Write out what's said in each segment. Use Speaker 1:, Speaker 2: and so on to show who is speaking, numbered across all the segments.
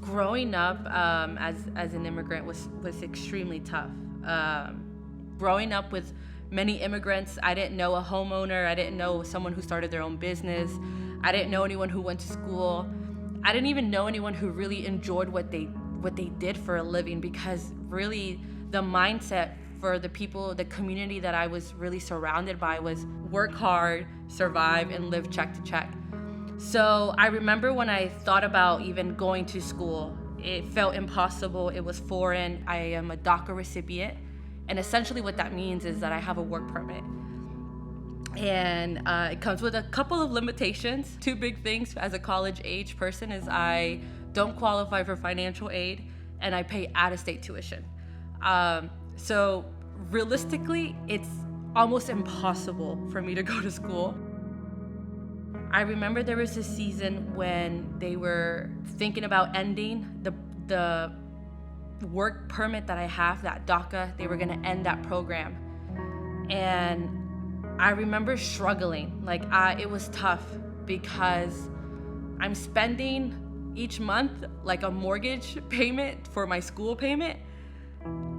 Speaker 1: Growing up as an immigrant was extremely tough. Growing up with many immigrants, I didn't know a homeowner. I didn't know someone who started their own business. I didn't know anyone who went to school. I didn't even know anyone who really enjoyed what they did for a living, because really the mindset for the people, the community that I was really surrounded by was work hard, survive, and live check to check. So I remember when I thought about even going to school, it felt impossible. It was foreign. I am a DACA recipient. And essentially what that means is that I have a work permit. And it comes with a couple of limitations. Two big things as a college age person is I don't qualify for financial aid and I pay out-of-state tuition. So realistically, it's almost impossible for me to go to school. I remember there was a season when they were thinking about ending the work permit that I have, that DACA. They were gonna end that program. And I remember struggling. It was tough because I'm spending each month like a mortgage payment for my school payment.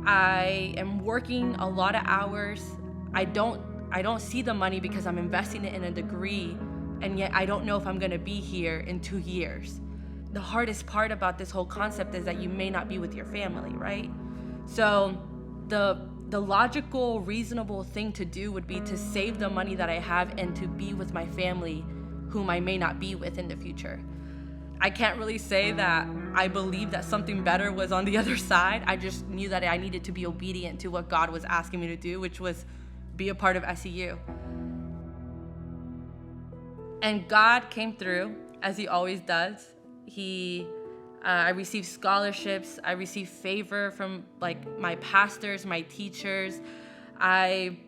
Speaker 1: I am working a lot of hours. I don't see the money because I'm investing it in a degree, and yet I don't know if I'm gonna be here in 2 years. The hardest part about this whole concept is that you may not be with your family, right? So the logical, reasonable thing to do would be to save the money that I have and to be with my family whom I may not be with in the future. I can't really say that I believed that something better was on the other side. I just knew that I needed to be obedient to what God was asking me to do, which was be a part of SEU. And God came through, as he always does. I received scholarships. I received favor from my pastors, my teachers. I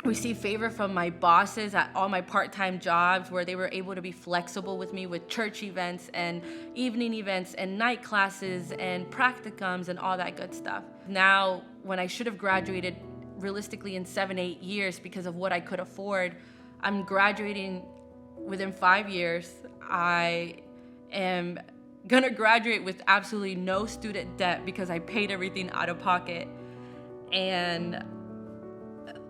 Speaker 1: received favor from my bosses at all my part-time jobs, where they were able to be flexible with me with church events and evening events and night classes and practicums and all that good stuff. Now, when I should have graduated realistically in 7-8 years because of what I could afford, I'm graduating within 5 years. I am gonna graduate with absolutely no student debt because I paid everything out of pocket. And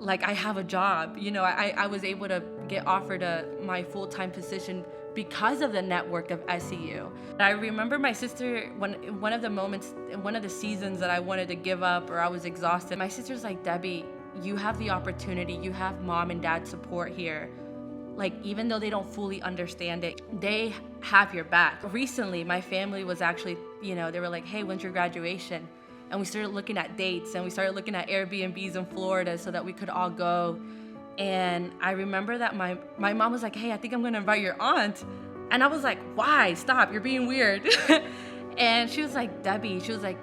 Speaker 1: I have a job. I was able to get offered my full-time position because of the network of SEU. I remember my sister, one of the moments, in one of the seasons that I wanted to give up or I was exhausted, my sister's like, Debbie, you have the opportunity, you have mom and dad support here. Even though they don't fully understand it, they have your back. Recently, my family was actually, they were like, hey, when's your graduation? And we started looking at dates and we started looking at Airbnbs in Florida so that we could all go. And I remember that my mom was like, hey, I think I'm gonna invite your aunt. And I was like, why? Stop, you're being weird. And she was like, Debbie, she was like,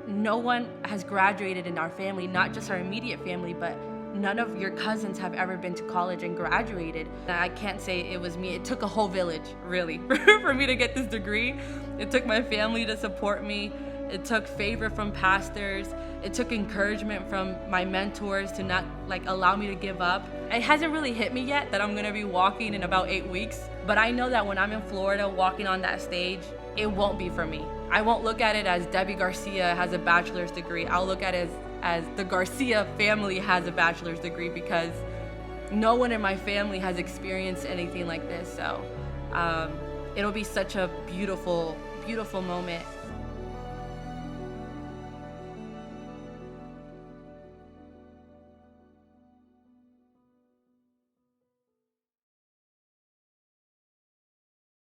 Speaker 1: no one has graduated in our family, not just our immediate family, but none of your cousins have ever been to college and graduated. I can't say it was me. It took a whole village, really, for me to get this degree. It took my family to support me. It took favor from pastors. It took encouragement from my mentors to not allow me to give up. It hasn't really hit me yet that I'm gonna be walking in about 8 weeks, but I know that when I'm in Florida walking on that stage, it won't be for me. I won't look at it as Debbie Garcia has a bachelor's degree. I'll look at it as the Garcia family has a bachelor's degree, because no one in my family has experienced anything like this. So it'll be such a beautiful, beautiful moment.